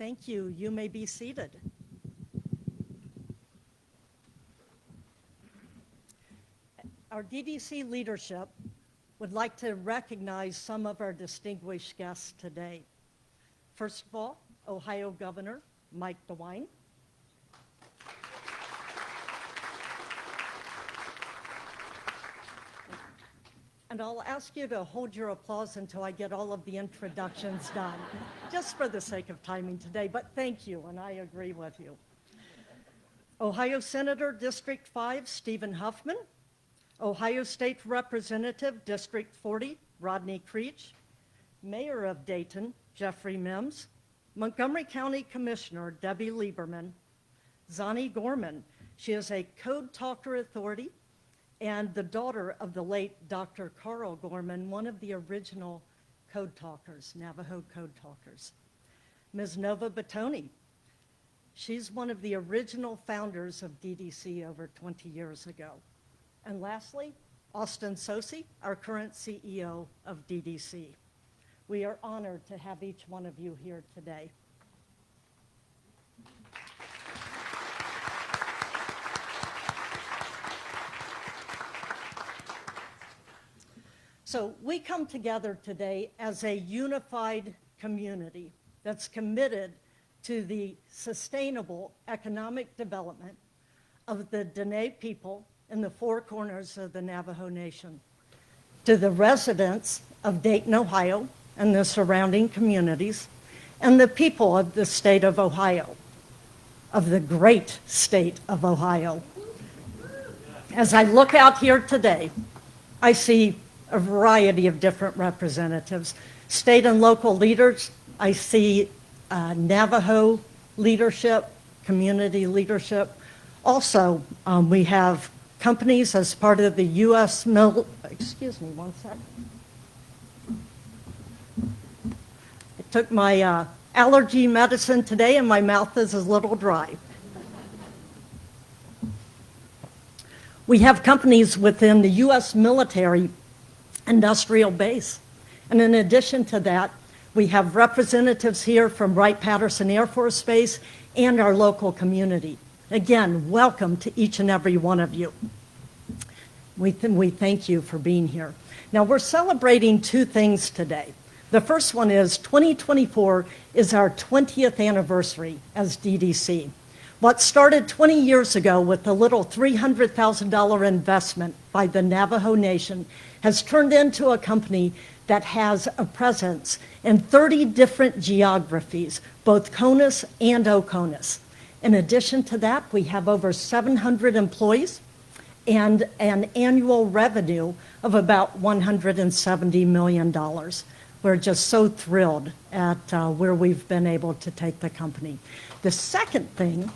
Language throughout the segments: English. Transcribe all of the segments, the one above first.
Thank you. You may be seated. Our DDC leadership would like to recognize some of our distinguished guests today. First of all, Ohio Governor Mike DeWine. And I'll ask you to hold your applause until I get all of the introductions done, just for the sake of timing today, but thank you, and I agree with you. Ohio Senator, District 5, Stephen Huffman. Ohio State Representative, District 40, Rodney Creech. Mayor of Dayton, Jeffrey Mims. Montgomery County Commissioner, Debbie Lieberman. Zani Gorman, she is a Code Talker Authority and the daughter of the late Dr. Carl Gorman, one of the original Code Talkers, Navajo Code Talkers. Ms. Nova Batoni, she's one of the original founders of DDC over 20 years ago. And lastly, Austin Sosi, our current CEO of DDC. We are honored to have each one of you here today. So we come together today as a unified community that's committed to the sustainable economic development of the Dene people in the four corners of the Navajo Nation. To the residents of Dayton, Ohio, and the surrounding communities, and the people of the state of Ohio, of the great state of Ohio. As I look out here today, I see a variety of different representatives. State and local leaders, I see Navajo leadership, community leadership. Also, we have companies as part of the U.S. Excuse me one sec. I took my allergy medicine today and my mouth is a little dry. We have companies within the U.S. military industrial base. And in addition to that, we have representatives here from Wright-Patterson Air Force Base and our local community. Again, welcome to each and every one of you. We thank you for being here. Now, we're celebrating two things today. The first one is 2024 is our 20th anniversary as DDC. What started 20 years ago with a little $300,000 investment by the Navajo Nation has turned into a company that has a presence in 30 different geographies, both CONUS and OCONUS. In addition to that, we have over 700 employees and an annual revenue of about $170 million. We're just so thrilled at where we've been able to take the company. The second thing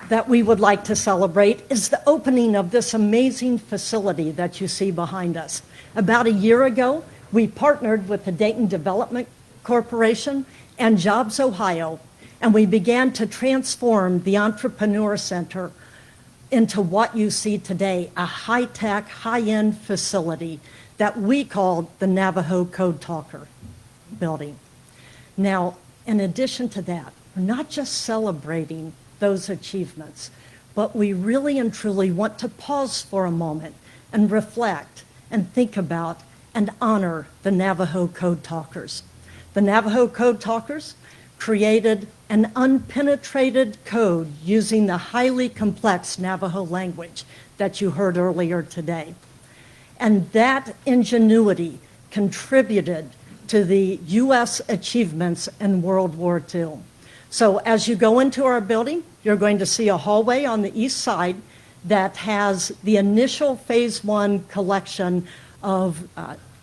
that we would like to celebrate is the opening of this amazing facility that you see behind us. About a year ago, we partnered with the Dayton Development Corporation and Jobs Ohio, and we began to transform the Entrepreneur Center into what you see today, a high-tech, high-end facility that we called the Navajo Code Talker Building. Now, in addition to that, we're not just celebrating those achievements, but we really and truly want to pause for a moment and reflect and think about and honor the Navajo Code Talkers. The Navajo Code Talkers created an unpenetrated code using the highly complex Navajo language that you heard earlier today. And that ingenuity contributed to the U.S. achievements in World War II. So as you go into our building, you're going to see a hallway on the east side that has the initial phase 1 collection of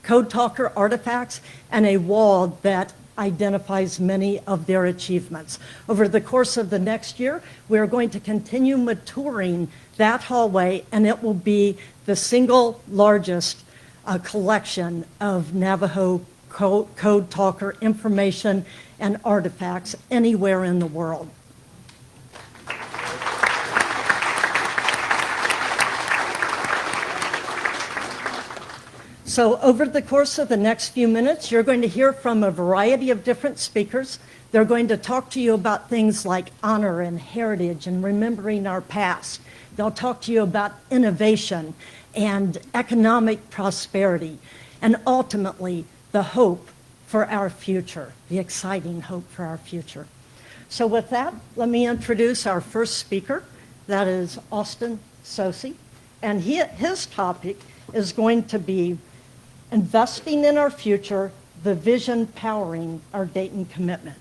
Code Talker artifacts and a wall that identifies many of their achievements. Over the course of the next year, we are going to continue maturing that hallway, and it will be the single largest collection of Navajo Code Talker information and artifacts anywhere in the world. So over the course of the next few minutes, you're going to hear from a variety of different speakers. They're going to talk to you about things like honor and heritage and remembering our past. They'll talk to you about innovation and economic prosperity, and ultimately the hope for our future, the exciting hope for our future. So with that, let me introduce our first speaker. That is Austin Sosi, and his topic is going to be investing in our future, the vision powering our Dayton commitment.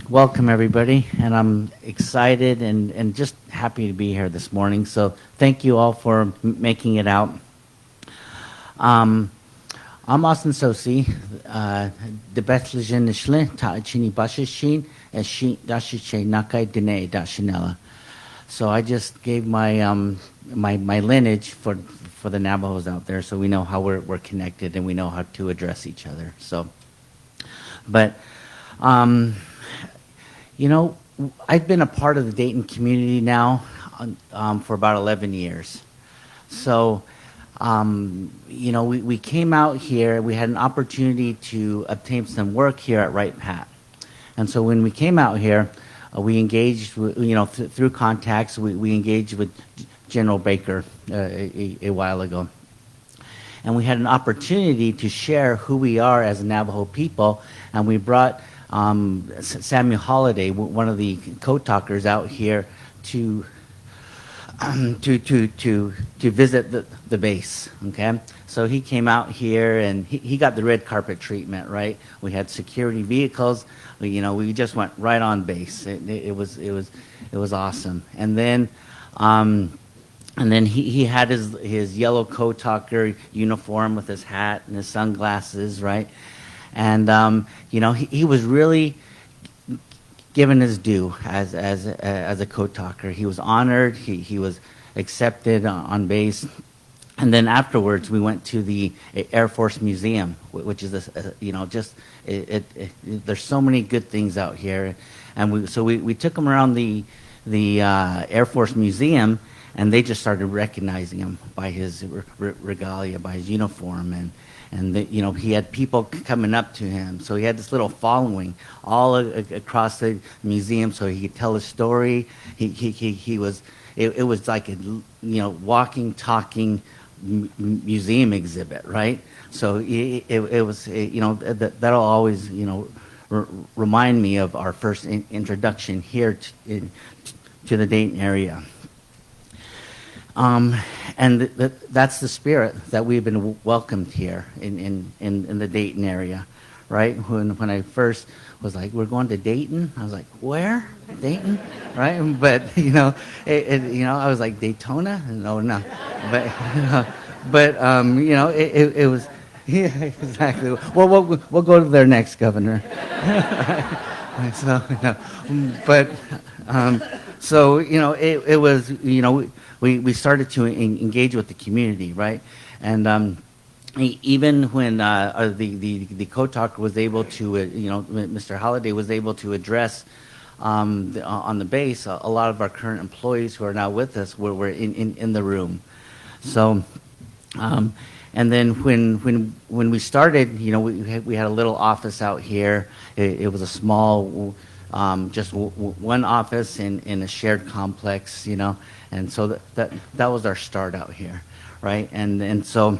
Welcome, everybody, and I'm excited and just happy to be here this morning. So thank you all for making it out. I'm Austin Sosi, the Bethlehem Nishle ta chini bashishin and she dashiche nakai dene dashinella. So I just gave my my lineage for the Navajos out there, so we know how we're connected and we know how to address each other. So, but you know, I've been a part of the Dayton community now for about 11 years. So, you know, we came out here, we had an opportunity to obtain some work here at Wright Pat. And so when we came out here, we engaged, you know, through contacts, we engaged with General Baker a while ago. And we had an opportunity to share who we are as Navajo people, and we brought Samuel Holliday, one of the code talkers, out here to visit the base. Okay, so he came out here and he got the red carpet treatment. Right, we had security vehicles. You know, we just went right on base. It was awesome. And then he had his yellow code talker uniform with his hat and his sunglasses. Right. And you know, he was really given his due as a code talker. He was honored. He was accepted on base. And then afterwards, we went to the Air Force Museum, which is you know, just there's so many good things out here. And we took him around the Air Force Museum, and they just started recognizing him by his regalia, by his uniform, and you know, he had people coming up to him. So he had this little following all across the museum, so he could tell his story. He was, it was like a, you know, walking, talking museum exhibit, right? So it was, you know, that'll always, you know, remind me of our first introduction here to the Dayton area. And that's the spirit that we've been welcomed here in the Dayton area, right? When I first was like, we're going to Dayton, I was like, where? Dayton, right? But you know, you know, I was like, Daytona? No, but you know, it was, yeah, exactly. Well, we'll go to there next, Governor. So, you know, but so you know, it was, you know, we started to engage with the community, right? And even when the code talker was able to, you know, Mr. Holliday was able to address on the base, a lot of our current employees who are now with us were in the room. So, and then when we started, you know, we had a little office out here. It was a small, just one office in a shared complex, you know. And so that was our start out here, right? And so,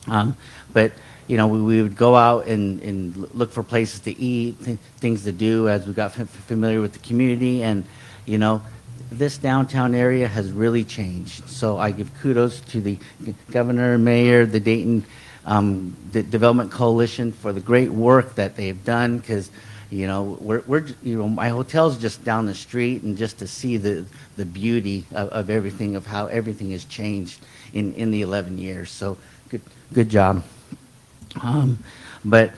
but you know, we would go out and look for places to eat, things to do as we got familiar with the community. And you know, this downtown area has really changed. So I give kudos to the governor, mayor, the Dayton the Development Coalition for the great work that they've done, because you know, we're you know, my hotel's just down the street, and just to see the beauty of everything, of how everything has changed in the 11 years. So good job. But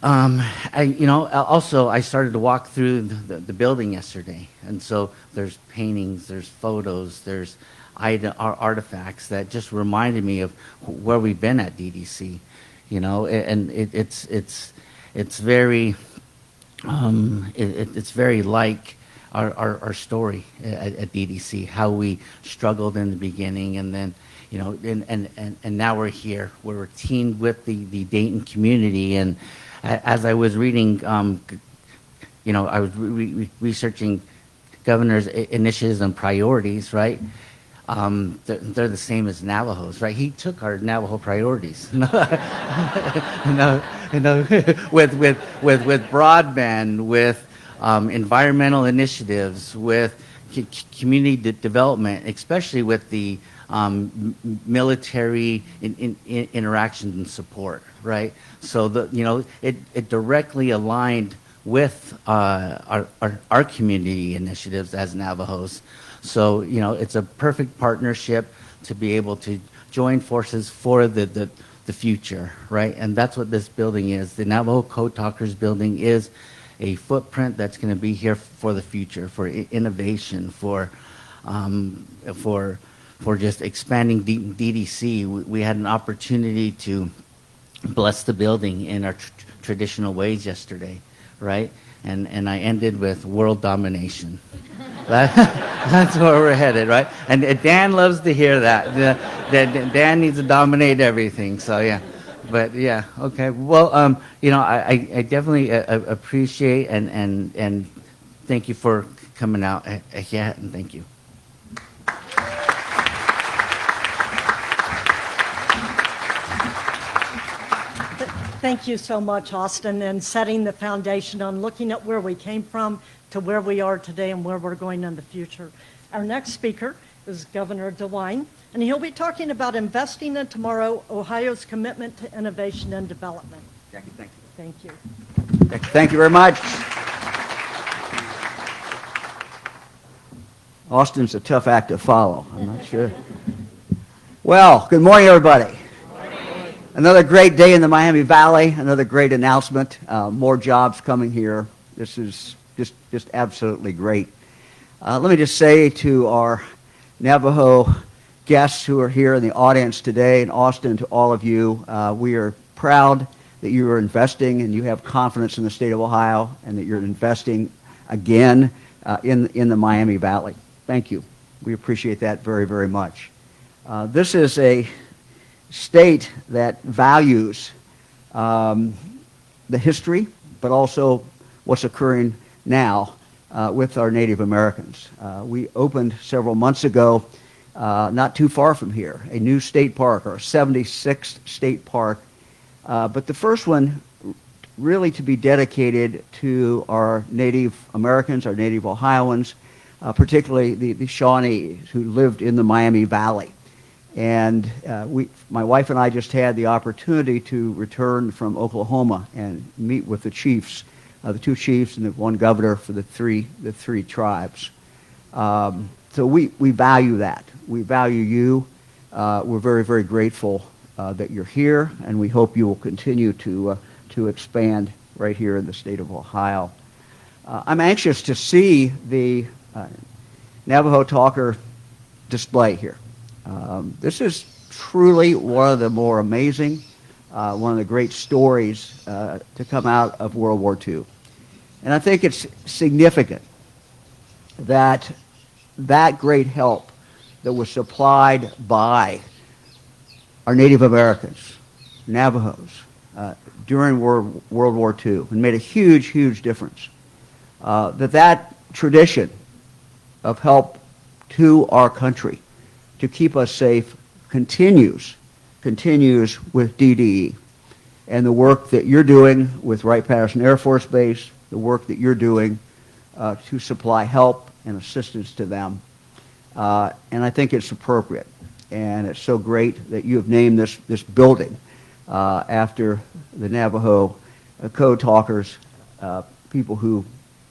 you know, also I started to walk through the building yesterday, and so there's paintings, there's photos, there's artifacts that just reminded me of where we've been at DDC, you know, and it's very it's very like our story at DDC, how we struggled in the beginning, and then, you know, and now we're here. We're teamed with the Dayton community, and as I was reading, you know, I was researching governor's initiatives and priorities, right? They're the same as Navajos, right? He took our Navajo priorities, with broadband, with environmental initiatives, with community development, especially with the military interaction and support, right? So it directly aligned with our community initiatives as Navajos. So, you know, it's a perfect partnership to be able to join forces for the future, right? And that's what this building is. The Navajo Code Talkers Building is a footprint that's going to be here for the future, for innovation, for just expanding DDC. We had an opportunity to bless the building in our traditional ways yesterday, right? And I ended with world domination. That's where we're headed, right? And Dan loves to hear that. Dan needs to dominate everything. So yeah, but yeah, okay. Well, you know, I definitely appreciate and thank you for coming out. Yeah, and thank you. Thank you so much, Austin, and setting the foundation on looking at where we came from to where we are today and where we're going in the future. Our next speaker is Governor DeWine, and he'll be talking about investing in tomorrow, Ohio's commitment to innovation and development. Jackie, thank you. Thank you. Thank you very much. Austin's a tough act to follow, I'm not sure. Well, good morning, everybody. Another great day in the Miami Valley, another great announcement, more jobs coming here. This is just absolutely great. Let me just say to our Navajo guests who are here in the audience today, and Austin, to all of you, we are proud that you are investing and you have confidence in the state of Ohio and that you're investing again in the Miami Valley. Thank you. We appreciate that very, very much. This is a state that values the history, but also what's occurring now with our Native Americans. We opened several months ago, not too far from here, a new state park, our 76th state park, but the first one really to be dedicated to our Native Americans, our Native Ohioans, particularly the Shawnees who lived in the Miami Valley. And my wife and I just had the opportunity to return from Oklahoma and meet with the chiefs, the two chiefs and the one governor for the three tribes. So we value that. We value you. We're very, very grateful that you're here, and we hope you will continue to expand right here in the state of Ohio. I'm anxious to see the Navajo Talker display here. This is truly one of the more amazing, one of the great stories to come out of World War II. And I think it's significant that that great help that was supplied by our Native Americans, Navajos, during World War II, and made a huge, huge difference, that tradition of help to our country to keep us safe continues with DDE. And the work that you're doing with Wright-Patterson Air Force Base, the work that you're doing to supply help and assistance to them. And I think it's appropriate. And it's so great that you have named this building after the Navajo Code Talkers, people who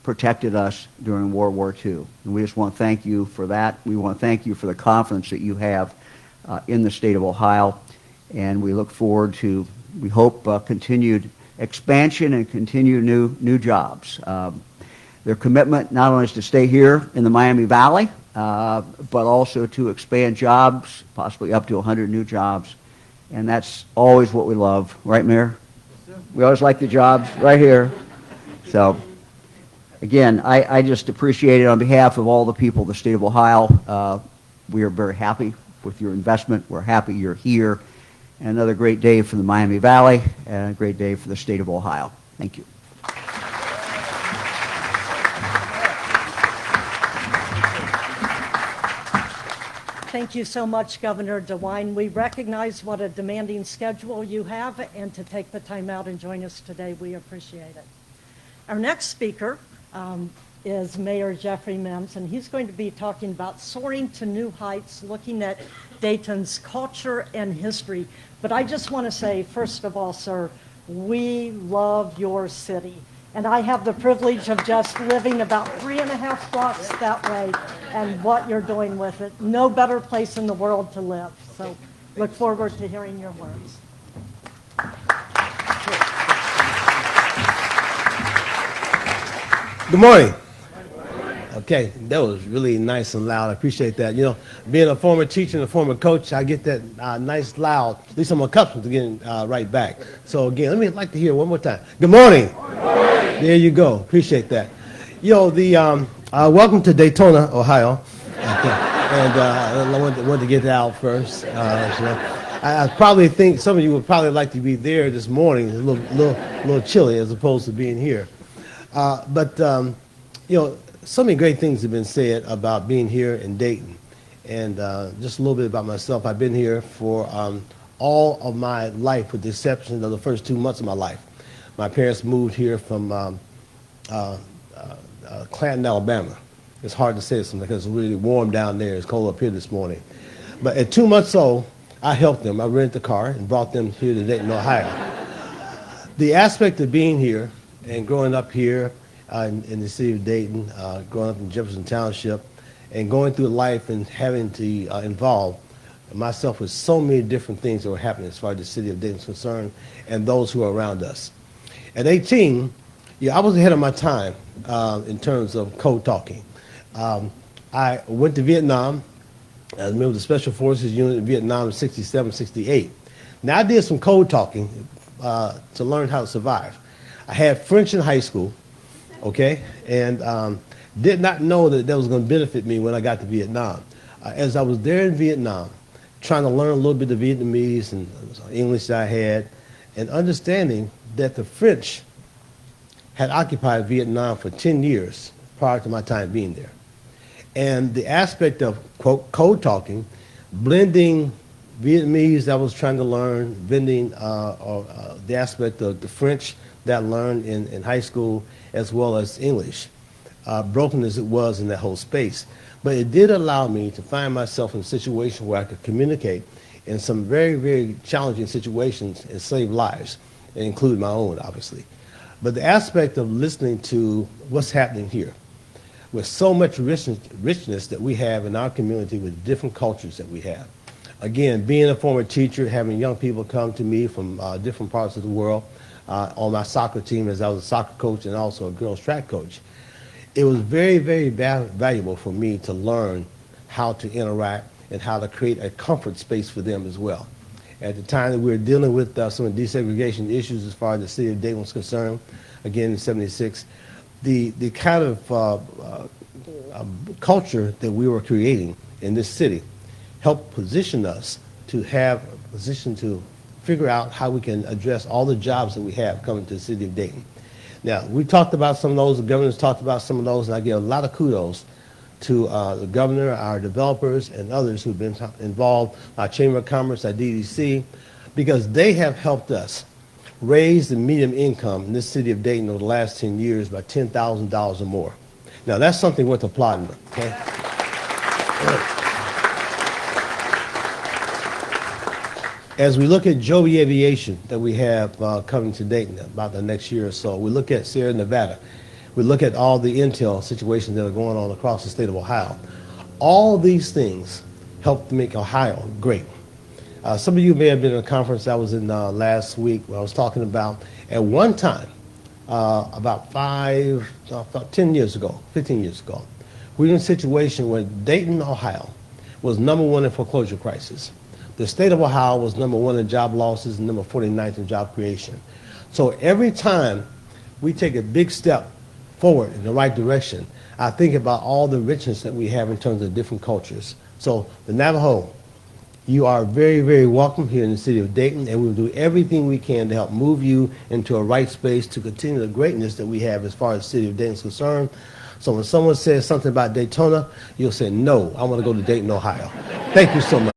protected us during World War II. And we just want to thank you for that. We want to thank you for the confidence that you have in the state of Ohio. And we look forward to, we hope, continued expansion and continued new jobs. Their commitment not only is to stay here in the Miami Valley, but also to expand jobs, possibly up to 100 new jobs. And that's always what we love. Right, Mayor? Yes, sir. We always like the jobs right here. So Again, I just appreciate it on behalf of all the people of the state of Ohio. We are very happy with your investment. We're happy you're here. And another great day for the Miami Valley and a great day for the state of Ohio. Thank you. Thank you so much, Governor DeWine. We recognize what a demanding schedule you have, and to take the time out and join us today, we appreciate it. Our next speaker is Mayor Jeffrey Mims, and he's going to be talking about soaring to new heights, looking at Dayton's culture and history. But I just want to say, first of all, sir, we love your city. And I have the privilege of just living about 3.5 blocks that way, and what you're doing with it. No better place in the world to live. So look forward to hearing your words. Good morning. Okay, that was really nice and loud. I appreciate that. You know, being a former teacher and a former coach, I get that nice loud. At least I'm accustomed to getting right back. So again, let me like to hear one more time. Good morning. Good morning. There you go. Appreciate that. You know, the welcome to Daytona, Ohio. Okay. And I wanted to get that out first. So I probably think some of you would probably like to be there this morning. It's a little chilly as opposed to being here. But you know, so many great things have been said about being here in Dayton. And just a little bit about myself. I've been here for all of my life, with the exception of the first 2 months of my life. My parents moved here from Clanton, Alabama. It's hard to say something because it's really warm down there. It's cold up here this morning. But at 2 months old, I helped them. I rented the car and brought them here to Dayton, Ohio. The aspect of being here and growing up here in the city of Dayton, growing up in Jefferson Township, and going through life and having to involve myself with so many different things that were happening as far as the city of Dayton is concerned and those who are around us. At 18, I was ahead of my time in terms of code talking. I went to Vietnam. I was a member of the Special Forces unit in Vietnam in 67, 68. Now I did some code talking to learn how to survive. I had French in high school, okay, and did not know that was going to benefit me when I got to Vietnam. As I was there in Vietnam, trying to learn a little bit of Vietnamese and English that I had, and understanding that the French had occupied Vietnam for 10 years prior to my time being there. And the aspect of, quote, code talking, blending Vietnamese that I was trying to learn, blending the aspect of the French that I learned in high school, as well as English, broken as it was in that whole space. But it did allow me to find myself in a situation where I could communicate in some very, very challenging situations and save lives, and include my own, obviously. But the aspect of listening to what's happening here, with so much richness that we have in our community with different cultures that we have. Again, being a former teacher, having young people come to me from different parts of the world, on my soccer team, as I was a soccer coach and also a girls track coach, it was very, very valuable for me to learn how to interact and how to create a comfort space for them as well. At the time that we were dealing with some of the desegregation issues as far as the city of Dayton was concerned, again in '76, the kind of culture that we were creating in this city helped position us to have a position to figure out how we can address all the jobs that we have coming to the city of Dayton. Now, we talked about some of those, the governor's talked about some of those, and I give a lot of kudos to the governor, our developers, and others who've been involved, our Chamber of Commerce, our DDC, because they have helped us raise the median income in this city of Dayton over the last 10 years by $10,000 or more. Now, that's something worth applauding, okay? As we look at Joby Aviation that we have coming to Dayton about the next year or so, we look at Sierra Nevada, we look at all the intel situations that are going on across the state of Ohio. All these things help to make Ohio great. Some of you may have been at a conference I was in last week where I was talking about, at one time, about 10 years ago, 15 years ago, we were in a situation where Dayton, Ohio was #1 in foreclosure crisis. The state of Ohio was #1 in job losses and #49 in job creation. So every time we take a big step forward in the right direction, I think about all the richness that we have in terms of different cultures. So the Navajo, you are very, very welcome here in the city of Dayton, and we'll do everything we can to help move you into a right space to continue the greatness that we have as far as the city of Dayton is concerned. So when someone says something about Daytona, you'll say, no, I want to go to Dayton, Ohio. Thank you so much.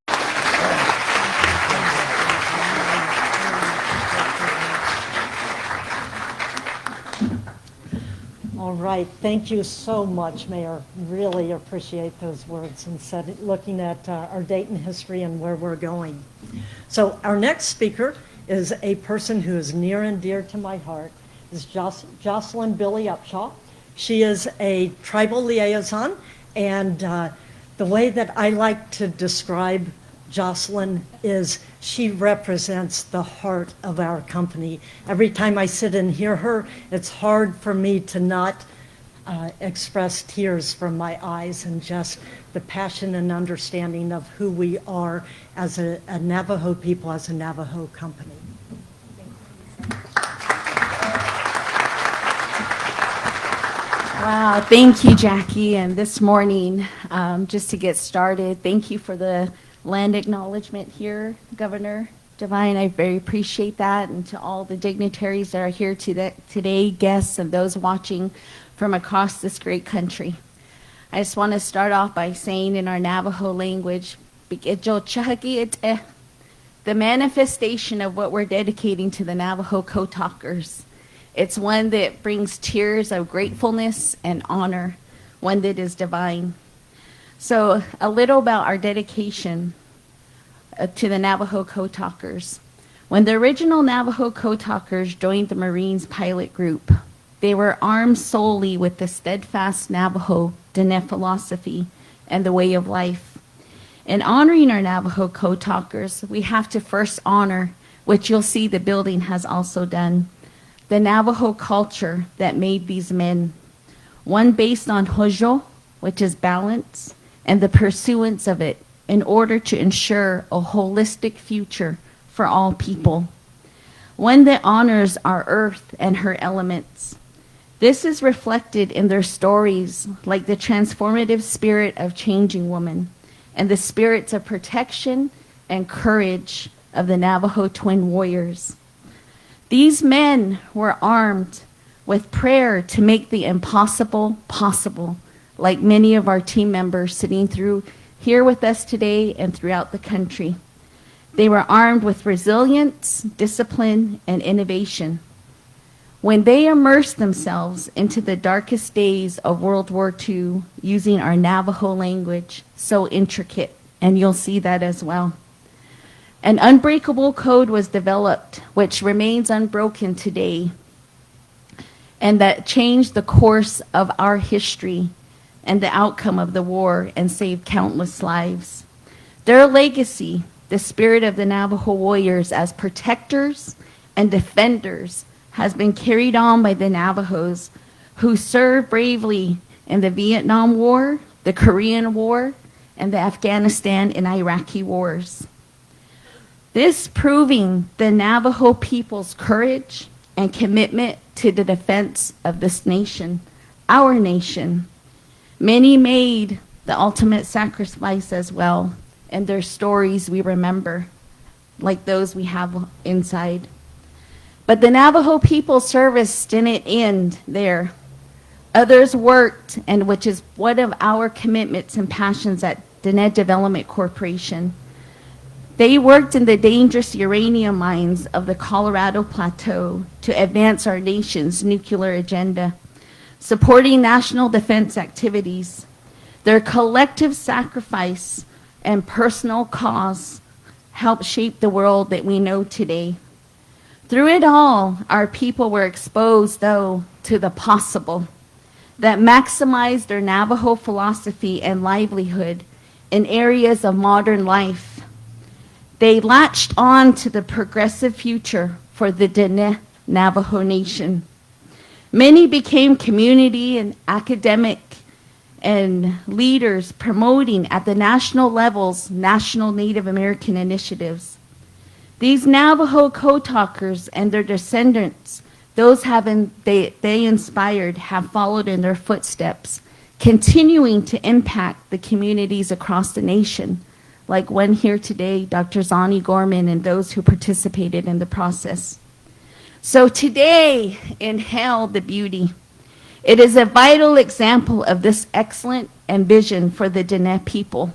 All right, thank you so much, Mayor. Really appreciate those words and looking at our Dayton history and where we're going. So our next speaker is a person who is near and dear to my heart, is Jocelyn Billy Upshaw. She is a tribal liaison, and the way that I like to describe Jocelyn is she represents the heart of our company. Every time I sit and hear her, it's hard for me to not express tears from my eyes and just the passion and understanding of who we are as a Navajo people, as a Navajo company. Wow, thank you, Jackie. And this morning, just to get started, thank you for the land acknowledgement here, Governor DeWine. I very appreciate that. And to all the dignitaries that are here today, guests, and those watching from across this great country. I just want to start off by saying in our Navajo language, the manifestation of what we're dedicating to the Navajo Code Talkers. It's one that brings tears of gratefulness and honor, one that is divine. So a little about our dedication to the Navajo Code Talkers. When the original Navajo Code Talkers joined the Marines pilot group, they were armed solely with the steadfast Navajo Diné philosophy and the way of life. In honoring our Navajo Code Talkers, we have to first honor, which you'll see the building has also done, the Navajo culture that made these men, one based on Hojo, which is balance, and the pursuance of it in order to ensure a holistic future for all people, one that honors our earth and her elements. This is reflected in their stories like the transformative spirit of changing woman and the spirits of protection and courage of the Navajo twin warriors. These men were armed with prayer to make the impossible possible, like many of our team members sitting through here with us today and throughout the country. They were armed with resilience, discipline, and innovation. When they immersed themselves into the darkest days of World War II using our Navajo language, so intricate, and you'll see that as well. An unbreakable code was developed, which remains unbroken today, and that changed the course of our history and the outcome of the war and saved countless lives. Their legacy, the spirit of the Navajo warriors as protectors and defenders, has been carried on by the Navajos who served bravely in the Vietnam War, the Korean War, and the Afghanistan and Iraqi wars. This proving the Navajo people's courage and commitment to the defense of this nation, our nation. Many made the ultimate sacrifice as well, and their stories we remember, like those we have inside. But the Navajo people's service didn't end there. Others worked, and which is one of our commitments and passions at Diné Development Corporation. They worked in the dangerous uranium mines of the Colorado Plateau to advance our nation's nuclear agenda, supporting national defense activities. Their collective sacrifice and personal cause helped shape the world that we know today. Through it all, our people were exposed, though, to the possible that maximized their Navajo philosophy and livelihood in areas of modern life. They latched on to the progressive future for the Diné Navajo Nation. Many became community and academic and leaders promoting at the national levels national Native American initiatives. These Navajo Code Talkers and their descendants they inspired have followed in their footsteps, continuing to impact the communities across the nation, like one here today, Dr. Zani Gorman, and those who participated in the process. So today, inhale the beauty. It is a vital example of this excellent ambition for the Diné people.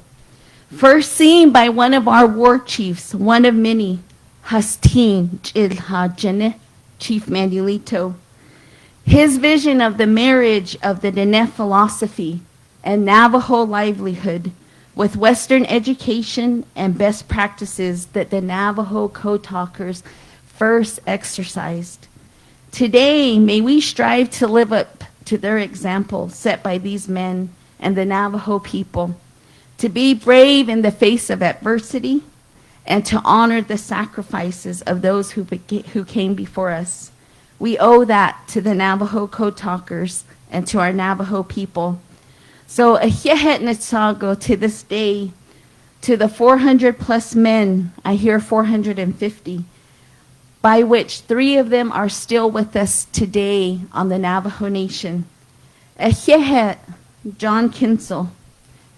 First seen by one of our war chiefs, one of many, Hastin Jilhajene, Chief Manuelito. His vision of the marriage of the Diné philosophy and Navajo livelihood with Western education and best practices that the Navajo Code Talkers first exercised. Today, may we strive to live up to their example set by these men and the Navajo people, to be brave in the face of adversity and to honor the sacrifices of those who came before us. We owe that to the Navajo Code Talkers and to our Navajo people. So Ahiyehet Netsago to this day, to the 400 plus men, I hear 450, by which 3 of them are still with us today on the Navajo Nation. Ahiyehet John Kinsel,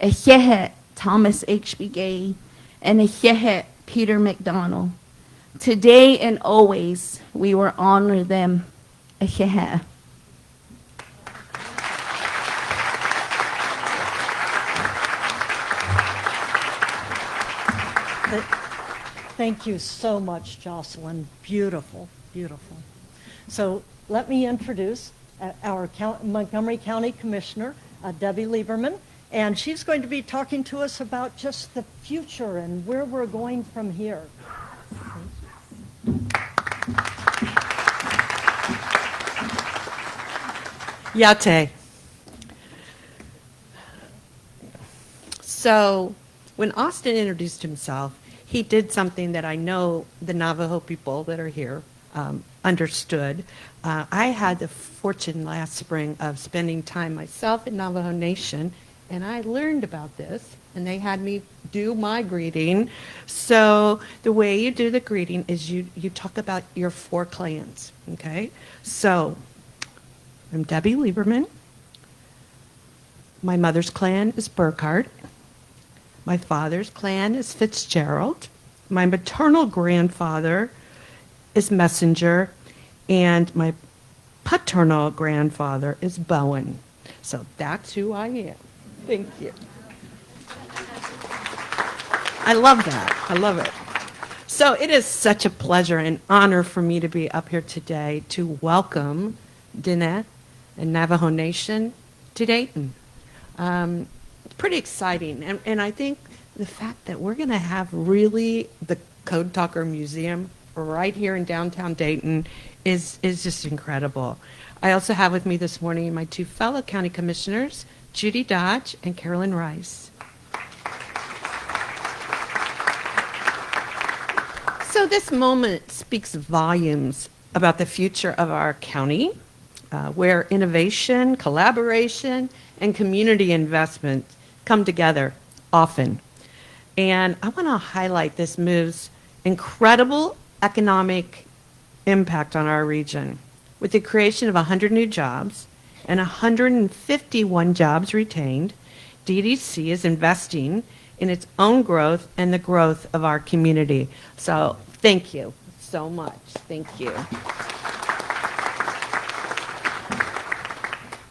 Ahiyehet Thomas H.B. Gay, and Ahiyehet Peter McDonald. Today and always, we will honor them. Ahiyehet. Thank you so much, Jocelyn. Beautiful, beautiful. So let me introduce our Montgomery County Commissioner, Debbie Lieberman, and she's going to be talking to us about just the future and where we're going from here. Yate. So when Austin introduced himself, he did something that I know the Navajo people that are here understood. I had the fortune last spring of spending time myself in Navajo Nation, and I learned about this, and they had me do my greeting. So the way you do the greeting is you talk about your 4 clans, okay? So I'm Debbie Lieberman. My mother's clan is Burkhardt. My father's clan is Fitzgerald. My maternal grandfather is Messenger, and my paternal grandfather is Bowen. So that's who I am. Thank you. I love that. I love it. So it is such a pleasure and honor for me to be up here today to welcome Diné and Navajo Nation to Dayton. It's pretty exciting. And I think the fact that we're going to have really the Code Talker Museum right here in downtown Dayton is just incredible. I also have with me this morning my 2 fellow county commissioners, Judy Dodge and Carolyn Rice. So this moment speaks volumes about the future of our county, where innovation, collaboration, and community investment come together often. And I want to highlight this move's incredible economic impact on our region, with the creation of 100 new jobs and 151 jobs retained. DDC is investing in its own growth and the growth of our community. So thank you so much. Thank you.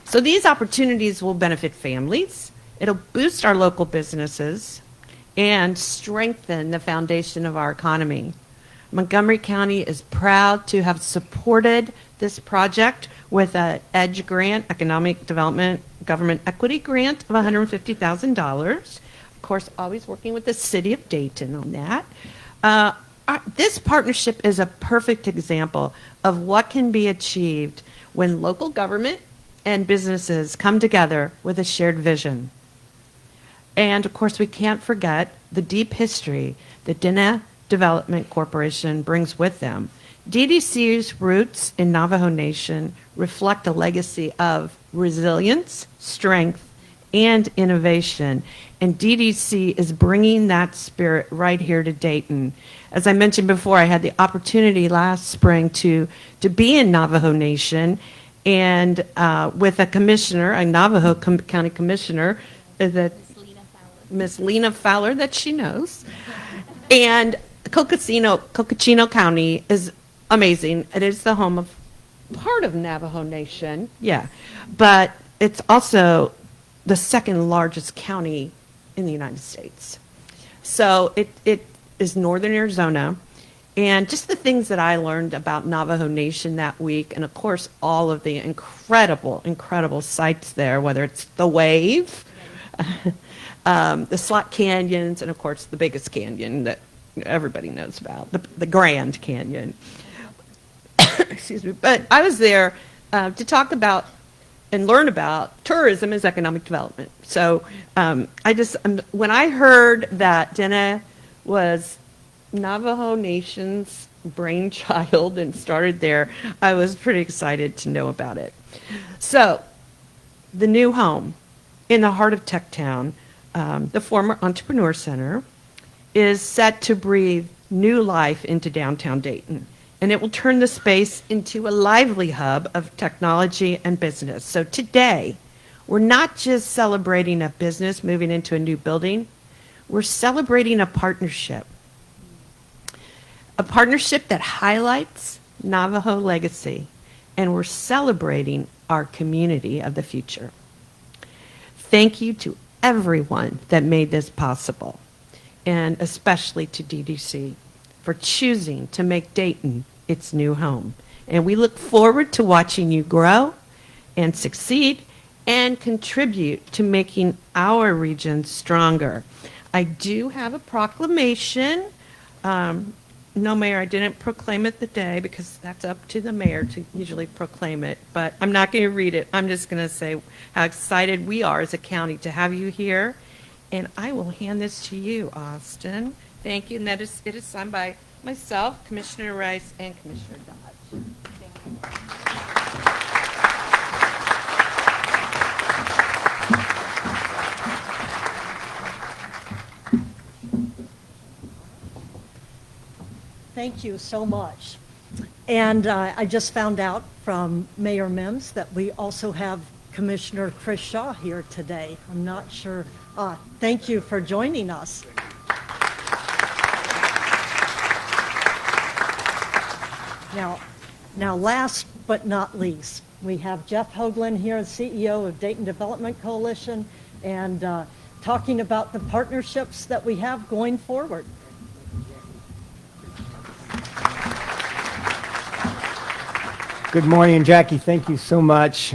So these opportunities will benefit families. It'll boost our local businesses and strengthen the foundation of our economy. Montgomery County is proud to have supported this project with an EDGE grant, Economic Development Government Equity Grant of $150,000. Of course, always working with the city of Dayton on that. This partnership is a perfect example of what can be achieved when local government and businesses come together with a shared vision. And of course, we can't forget the deep history that Diné Development Corporation brings with them. DDC's roots in Navajo Nation reflect a legacy of resilience, strength, and innovation. And DDC is bringing that spirit right here to Dayton. As I mentioned before, I had the opportunity last spring to be in Navajo Nation and with a commissioner, a Navajo County commissioner, that Miss Lena Fowler, that she knows. And Cocochino County is amazing. It is the home of part of Navajo Nation, yeah, but it's also the second largest county in the United States. So it is northern Arizona. And just the things that I learned about Navajo Nation that week, and of course all of the incredible sights there, whether it's the Wave, the Slot Canyons, and of course the biggest canyon that everybody knows about, the Grand Canyon. Excuse me. But I was there to talk about and learn about tourism as economic development. So when I heard that Dene was Navajo Nation's brainchild and started there, I was pretty excited to know about it. So the new home in the heart of Tech Town, the former Entrepreneur Center, is set to breathe new life into downtown Dayton. And it will turn the space into a lively hub of technology and business. So today, we're not just celebrating a business moving into a new building, we're celebrating a partnership. A partnership that highlights Navajo legacy, and we're celebrating our community of the future. Thank you to everyone that made this possible, and especially to DDC for choosing to make Dayton its new home. And we look forward to watching you grow and succeed and contribute to making our region stronger. I do have a proclamation. No, Mayor, I didn't proclaim it today because that's up to the mayor to usually proclaim it, but I'm not going to read it. I'm just going to say how excited we are as a county to have you here. And I will hand this to you, Austin. Thank you. And it is signed by myself, Commissioner Rice, and Commissioner Dodge. Thank you. Thank you so much. And I just found out from Mayor Mims that we also have Commissioner Chris Shaw here today. I'm not sure. Thank you for joining us. Now, last but not least, we have Jeff Hoagland here, CEO of Dayton Development Coalition, and talking about the partnerships that we have going forward. Good morning, Jackie. Thank you so much.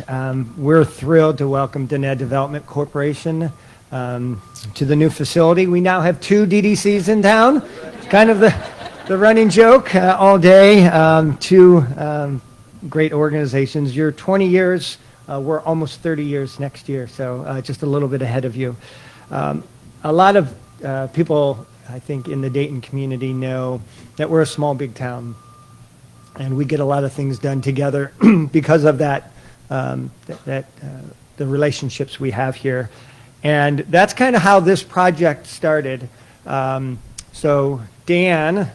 We're thrilled to welcome Dayton Development Corporation to the new facility. We now have 2 DDCs in town. It's kind of the running joke all day. 2 great organizations. You're 20 years. We're almost 30 years next year, so just a little bit ahead of you. A lot of people, I think, in the Dayton community know that we're a small, big town. And we get a lot of things done together because of that, the relationships we have here. And that's kind of how this project started. So Dan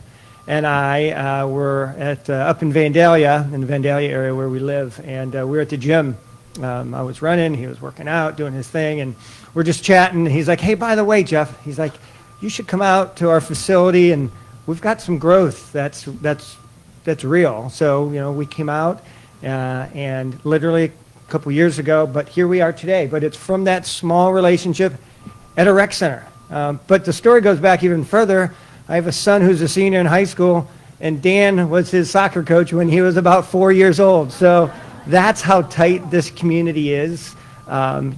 and I were up in Vandalia, in the Vandalia area where we live, and we were at the gym. I was running, he was working out, doing his thing, and we're just chatting. He's like, hey, by the way, Jeff, he's like, you should come out to our facility, and we've got some growth that's real. So, we came out and literally a couple years ago, but here we are today. But it's from that small relationship at a rec center. But the story goes back even further. I have a son who's a senior in high school, and Dan was his soccer coach when he was about 4 years old. So that's how tight this community is.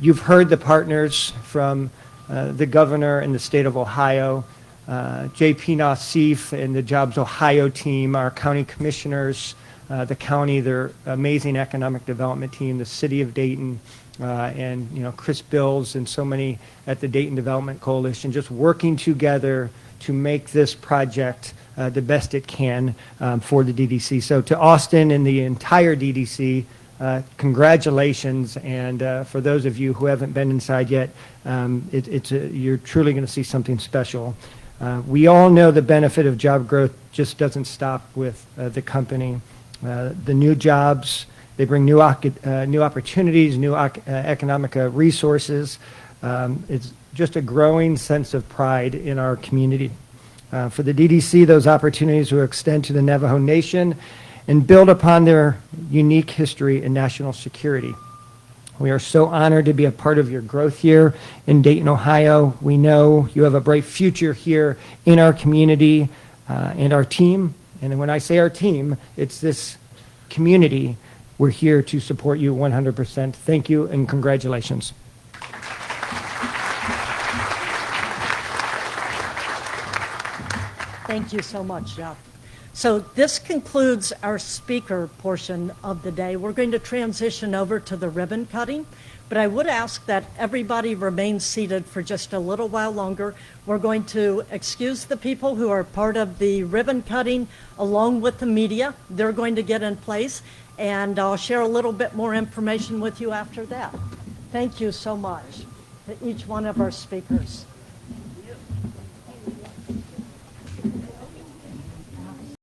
You've heard the partners from the governor and the state of Ohio, J.P. Nassif and the Jobs Ohio team, our county commissioners, the county, their amazing economic development team, the city of Dayton, and Chris Bills and so many at the Dayton Development Coalition, just working together to make this project the best it can for the DDC. So to Austin and the entire DDC, congratulations. And for those of you who haven't been inside yet, you're truly going to see something special. We all know the benefit of job growth just doesn't stop with the company. The new jobs, they bring new opportunities, new economic resources. It's just a growing sense of pride in our community. For the DDC, those opportunities will extend to the Navajo Nation and build upon their unique history in national security. We are so honored to be a part of your growth here in Dayton, Ohio. We know you have a bright future here in our community and our team. And when I say our team, it's this community. We're here to support you 100%. Thank you and congratulations. Thank you so much, Jeff. So this concludes our speaker portion of the day. We're going to transition over to the ribbon cutting, but I would ask that everybody remain seated for just a little while longer. We're going to excuse the people who are part of the ribbon cutting along with the media. They're going to get in place, and I'll share a little bit more information with you after that. Thank you so much to each one of our speakers.